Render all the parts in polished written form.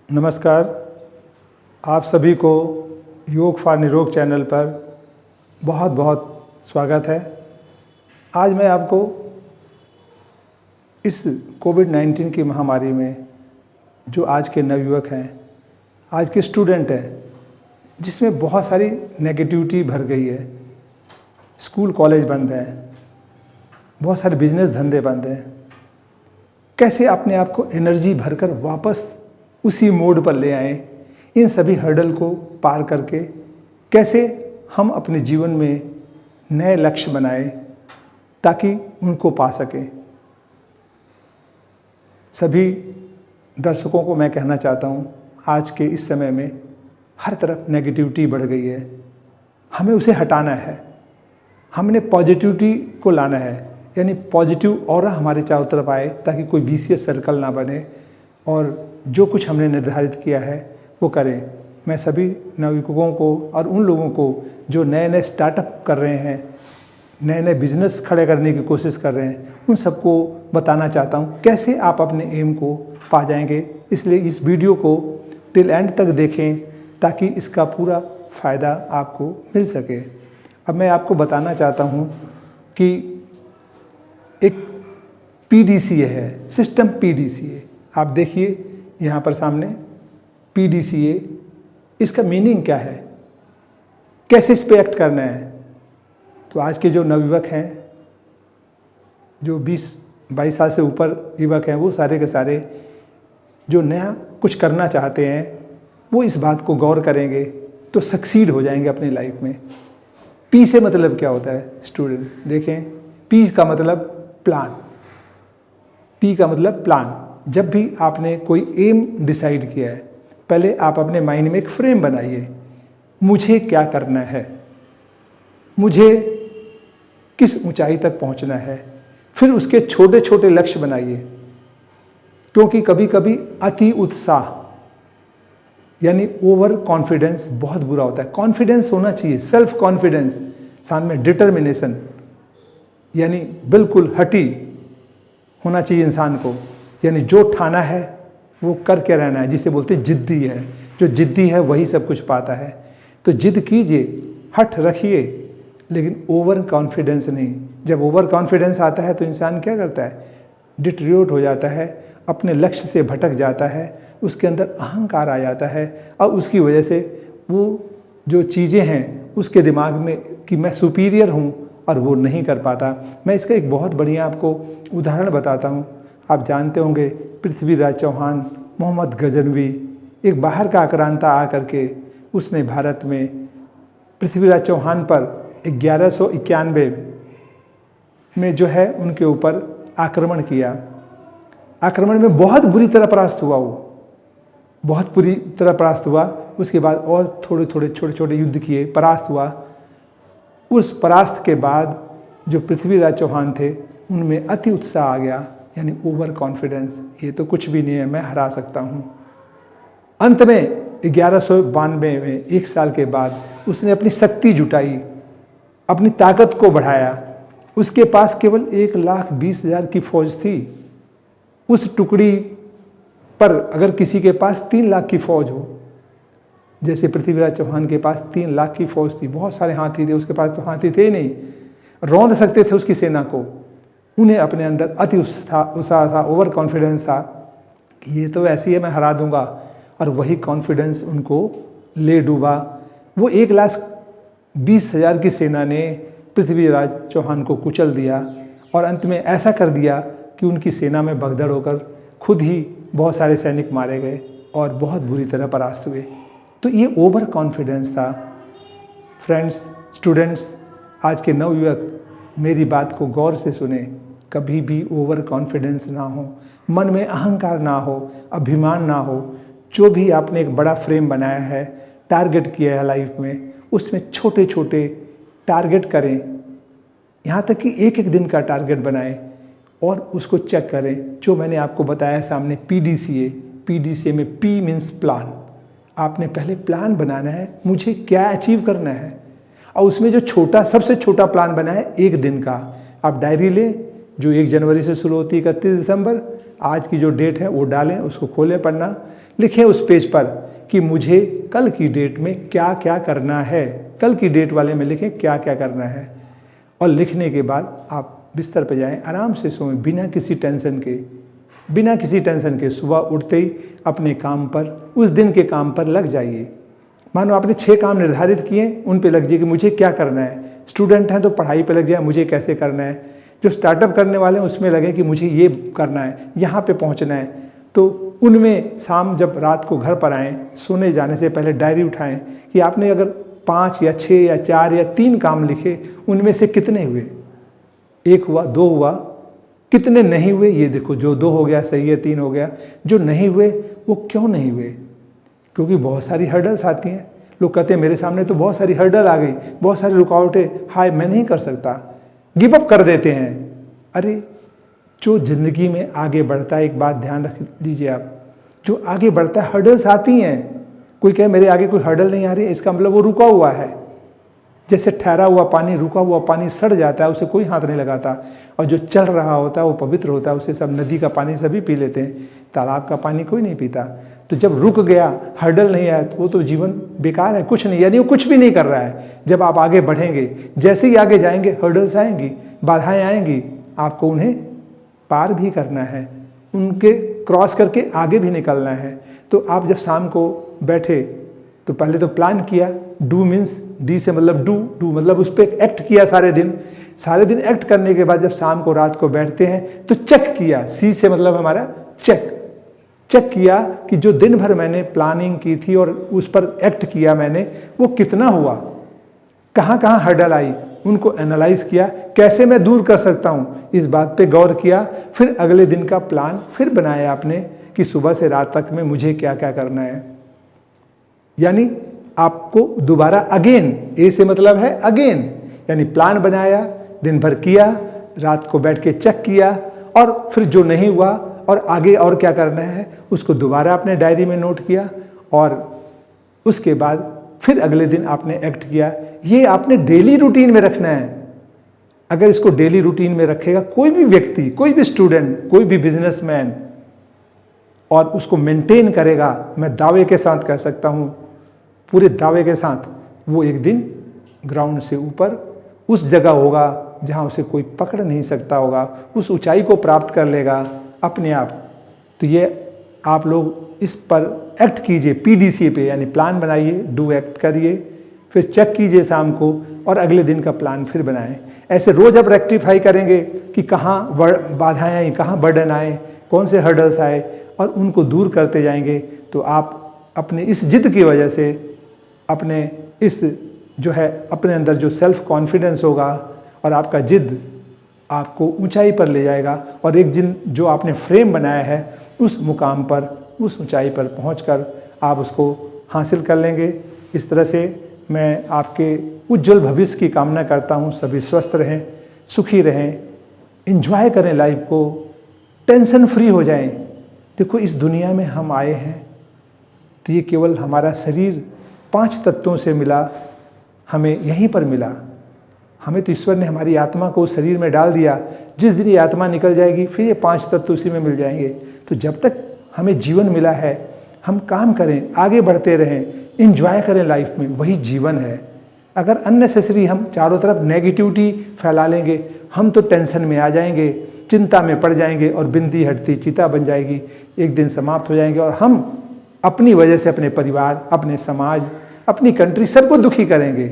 नमस्कार। आप सभी को योग फॉर निरोग चैनल पर बहुत बहुत स्वागत है। आज मैं आपको इस कोविड-19 की महामारी में जो आज के नवयुवक हैं, आज के स्टूडेंट हैं, जिसमें बहुत सारी नेगेटिविटी भर गई है। स्कूल कॉलेज बंद हैं, बहुत सारे बिजनेस धंधे बंद हैं। कैसे अपने आप को एनर्जी भरकर वापस उसी मोड पर ले आएं, इन सभी हर्डल को पार करके कैसे हम अपने जीवन में नए लक्ष्य बनाएं ताकि उनको पा सकें। सभी दर्शकों को मैं कहना चाहता हूं, आज के इस समय में हर तरफ नेगेटिविटी बढ़ गई है। हमें उसे हटाना है, हमने पॉजिटिविटी को लाना है, यानी पॉजिटिव ऑरा हमारे चारों तरफ आए ताकि कोई विशियस सर्कल ना बने और जो कुछ हमने निर्धारित किया है वो करें। मैं सभी नवयुवकों को और उन लोगों को जो नए नए स्टार्टअप कर रहे हैं, नए नए बिजनेस खड़े करने की कोशिश कर रहे हैं, उन सबको बताना चाहता हूँ कैसे आप अपने एम को पा जाएंगे। इसलिए इस वीडियो को टिल एंड तक देखें ताकि इसका पूरा फ़ायदा आपको मिल सके। अब मैं आपको बताना चाहता हूँ कि एक PDCA है, सिस्टम PDCA। आप देखिए यहाँ पर सामने PDCA, इसका मीनिंग क्या है, कैसे इस पे एक्ट करना है। तो आज के जो नवयुवक हैं, जो 20-22 साल से ऊपर युवक हैं, वो सारे के सारे जो नया कुछ करना चाहते हैं वो इस बात को गौर करेंगे तो सक्सीड हो जाएंगे अपनी लाइफ में। P से मतलब क्या होता है स्टूडेंट, देखें। P का मतलब प्लान, P का मतलब प्लान। जब भी आपने कोई एम डिसाइड किया है, पहले आप अपने माइंड में एक फ्रेम बनाइए, मुझे क्या करना है, मुझे किस ऊंचाई तक पहुंचना है। फिर उसके छोटे छोटे लक्ष्य बनाइए, क्योंकि कभी कभी अति उत्साह यानी ओवर कॉन्फिडेंस बहुत बुरा होता है। कॉन्फिडेंस होना चाहिए, सेल्फ कॉन्फिडेंस, साथ में डिटर्मिनेशन यानी बिल्कुल हटी होना चाहिए इंसान को, यानी जो ठाना है वो करके रहना है, जिसे बोलते हैं जिद्दी है। जो जिद्दी है वही सब कुछ पाता है। तो जिद कीजिए, हठ रखिए, लेकिन ओवर कॉन्फिडेंस नहीं। जब ओवर कॉन्फिडेंस आता है तो इंसान क्या करता है, डिटरियोट हो जाता है, अपने लक्ष्य से भटक जाता है, उसके अंदर अहंकार आ जाता है और उसकी वजह से वो जो चीज़ें हैं उसके दिमाग में कि मैं सुपीरियर हूँ और वो नहीं कर पाता। मैं इसका एक बहुत बढ़िया आपको उदाहरण बताता हूँ। आप जानते होंगे पृथ्वीराज चौहान, मोहम्मद गजनवी, एक बाहर का आक्रांता आकर के उसने भारत में पृथ्वीराज चौहान पर 1191 में जो है उनके ऊपर आक्रमण किया। आक्रमण में बहुत बुरी तरह परास्त हुआ, वो बहुत बुरी तरह परास्त हुआ। उसके बाद और थोड़े छोटे छोटे युद्ध किए, परास्त हुआ। उस परास्त के बाद जो पृथ्वीराज चौहान थे उनमें अति उत्साह आ गया, यानी ओवर कॉन्फिडेंस, ये तो कुछ भी नहीं है, मैं हरा सकता हूँ। अंत में 1192 में, एक साल के बाद, उसने अपनी शक्ति जुटाई, अपनी ताकत को बढ़ाया। उसके पास केवल 1,20,000 की फौज थी। उस टुकड़ी पर अगर किसी के पास 3 लाख की फौज हो, जैसे पृथ्वीराज चौहान के पास 3 लाख की फौज थी, बहुत सारे हाथी थे, उसके पास तो हाथी थे ही नहीं, रौंद सकते थे उसकी सेना को। उन्हें अपने अंदर अति उत्साह था, ओवर कॉन्फिडेंस था कि ये तो ऐसी है, मैं हरा दूंगा। और वही कॉन्फिडेंस उनको ले डूबा। वो 1,20,000 की सेना ने पृथ्वीराज चौहान को कुचल दिया और अंत में ऐसा कर दिया कि उनकी सेना में भगदड़ होकर खुद ही बहुत सारे सैनिक मारे गए और बहुत बुरी तरह परास्त हुए। तो ये ओवर कॉन्फिडेंस था। फ्रेंड्स, स्टूडेंट्स, आज के नवयुवक मेरी बात को गौर से सुने। कभी भी ओवर कॉन्फिडेंस ना हो, मन में अहंकार ना हो, अभिमान ना हो। जो भी आपने एक बड़ा फ्रेम बनाया है, टारगेट किया है लाइफ में, उसमें छोटे छोटे टारगेट करें। यहाँ तक कि एक एक दिन का टारगेट बनाएं और उसको चेक करें। जो मैंने आपको बताया सामने PDCA में P मीन्स प्लान। आपने पहले प्लान बनाना है, मुझे क्या अचीव करना है, और उसमें जो छोटा, सबसे छोटा प्लान बना है 1 दिन का। आप डायरी लें, जो 1 जनवरी से शुरू होती है 31 दिसंबर, आज की जो डेट है वो डालें, उसको खोलें पढ़ना, लिखें उस पेज पर कि मुझे कल की डेट में क्या क्या करना है, कल की डेट वाले में लिखें क्या क्या करना है। और लिखने के बाद आप बिस्तर पर जाएं, आराम से सोएं, बिना किसी टेंशन के सुबह उठते ही अपने काम पर, उस दिन के काम पर लग जाइए। मानो आपने 6 काम निर्धारित किए, उन पे लग जाइए कि मुझे क्या करना है। स्टूडेंट हैं तो पढ़ाई पे लग जाए, मुझे कैसे करना है। जो स्टार्टअप करने वाले हैं उसमें लगे कि मुझे ये करना है, यहाँ पे पहुँचना है। तो उनमें शाम जब रात को घर पर आएँ, सोने जाने से पहले डायरी उठाएं कि आपने अगर 5 या 6 या 4 या 3 काम लिखे, उनमें से कितने हुए, 1 हुआ, 2 हुआ, कितने नहीं हुए ये देखो। जो 2 हो गया सही है, 3 हो गया। जो नहीं हुए वो क्यों नहीं हुए? क्योंकि बहुत सारी हर्डल्स आती हैं। लोग कहते हैं मेरे सामने तो बहुत सारी हर्डल आ गई, बहुत सारी रुकावटें, हाय मैं नहीं कर सकता, गिव अप कर देते हैं। अरे जो जिंदगी में आगे बढ़ता है, एक बात ध्यान रख लीजिए आप, जो आगे बढ़ता है हर्डल्स आती हैं। कोई कहे मेरे आगे कोई हर्डल नहीं आ रही है, इसका मतलब वो रुका हुआ है। जैसे ठहरा हुआ पानी, रुका हुआ पानी सड़ जाता है, उसे कोई हाथ नहीं लगाता। और जो चल रहा होता है वो पवित्र होता है, उसे सब, नदी का पानी सभी पी लेते हैं, तालाब का पानी कोई नहीं पीता। तो जब रुक गया, हर्डल नहीं आया, तो वो तो जीवन बेकार है, कुछ नहीं, यानी वो कुछ भी नहीं कर रहा है। जब आप आगे बढ़ेंगे, जैसे ही आगे जाएंगे हर्डल्स आएंगी, बाधाएं आएंगी, आपको उन्हें पार भी करना है, उनके क्रॉस करके आगे भी निकलना है। तो आप जब शाम को बैठे तो पहले तो प्लान किया, डू मीन्स डी से मतलब डू मतलब उस पर एक्ट किया सारे दिन एक्ट करने के बाद जब शाम को रात को बैठते हैं तो चेक किया, सी से मतलब हमारा चेक किया कि जो दिन भर मैंने प्लानिंग की थी और उस पर एक्ट किया मैंने, वो कितना हुआ, कहाँ कहाँ हर्डल आई, उनको एनालाइज किया, कैसे मैं दूर कर सकता हूँ, इस बात पे गौर किया। फिर अगले दिन का प्लान फिर बनाया आपने कि सुबह से रात तक में मुझे क्या क्या करना है। यानी आपको दोबारा अगेन, ए से मतलब है अगेन, यानी प्लान बनाया, दिन भर किया, रात को बैठ के चेक किया, और फिर जो नहीं हुआ और आगे और क्या करना है उसको दोबारा अपने डायरी में नोट किया, और उसके बाद फिर अगले दिन आपने एक्ट किया। ये आपने डेली रूटीन में रखना है। अगर इसको डेली रूटीन में रखेगा कोई भी व्यक्ति, कोई भी स्टूडेंट, कोई भी बिजनेसमैन, और उसको मेंटेन करेगा, मैं दावे के साथ कह सकता हूँ, पूरे दावे के साथ, वो एक दिन ग्राउंड से ऊपर उस जगह होगा जहाँ उसे कोई पकड़ नहीं सकता होगा, उस ऊंचाई को प्राप्त कर लेगा अपने आप। तो ये आप लोग इस पर एक्ट कीजिए, PDCA पे, यानी प्लान बनाइए, डू एक्ट करिए, फिर चेक कीजिए शाम को, और अगले दिन का प्लान फिर बनाएं। ऐसे रोज अब रेक्टिफाई करेंगे कि कहाँ बाधाएं आई, कहाँ बर्डन आए, कौन से हर्डल्स आए, और उनको दूर करते जाएंगे। तो आप अपने इस जिद की वजह से, अपने इस जो है अपने अंदर जो सेल्फ कॉन्फिडेंस होगा, और आपका जिद आपको ऊंचाई पर ले जाएगा, और एक दिन जो आपने फ्रेम बनाया है उस मुकाम पर, उस ऊंचाई पर पहुंचकर आप उसको हासिल कर लेंगे। इस तरह से मैं आपके उज्जवल भविष्य की कामना करता हूं। सभी स्वस्थ रहें, सुखी रहें, एंजॉय करें लाइफ को, टेंशन फ्री हो जाएं। देखो इस दुनिया में हम आए हैं तो ये केवल हमारा शरीर 5 तत्वों से मिला, हमें यहीं पर मिला। हमें तो ईश्वर ने हमारी आत्मा को शरीर में डाल दिया। जिस दिन ये आत्मा निकल जाएगी फिर ये 5 तत्व उसी में मिल जाएंगे। तो जब तक हमें जीवन मिला है हम काम करें, आगे बढ़ते रहें, एंजॉय करें लाइफ में, वही जीवन है। अगर अननेसेसरी हम चारों तरफ नेगेटिविटी फैला लेंगे, हम तो टेंशन में आ जाएंगे, चिंता में पड़ जाएंगे, और बिंदी हटती चिता बन जाएगी, एक दिन समाप्त हो जाएंगे, और हम अपनी वजह से अपने परिवार, अपने समाज, अपनी कंट्री, सबको दुखी करेंगे।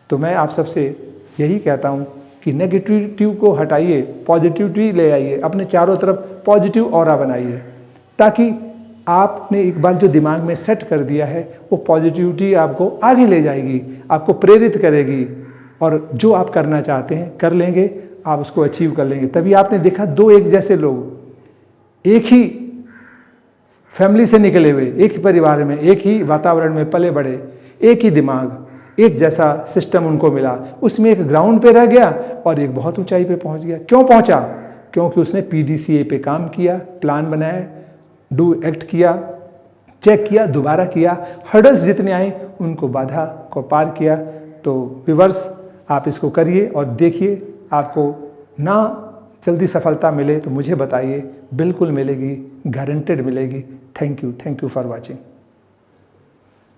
तो मैं आप सबसे यही कहता हूँ कि नेगेटिविटी को हटाइए, पॉजिटिविटी ले आइए, अपने चारों तरफ पॉजिटिव ऑरा बनाइए, ताकि आपने एक बार जो दिमाग में सेट कर दिया है वो पॉजिटिविटी आपको आगे ले जाएगी, आपको प्रेरित करेगी, और जो आप करना चाहते हैं कर लेंगे, आप उसको अचीव कर लेंगे। तभी आपने देखा 2 एक जैसे लोग, एक ही फैमिली से निकले हुए, एक ही परिवार में, एक ही वातावरण में पले बढ़े, एक ही दिमाग, एक जैसा सिस्टम उनको मिला, उसमें एक ग्राउंड पे रह गया और एक बहुत ऊंचाई पे पहुंच गया। क्यों पहुंचा? क्योंकि उसने PDCA पे काम किया, प्लान बनाया, डू एक्ट किया, चेक किया, दोबारा किया, हर्डल्स जितने आए उनको बाधा को पार किया। तो व्यूअर्स आप इसको करिए और देखिए, आपको ना जल्दी सफलता मिले तो मुझे बताइए, बिल्कुल मिलेगी, गारंटेड मिलेगी। Thank you for watching.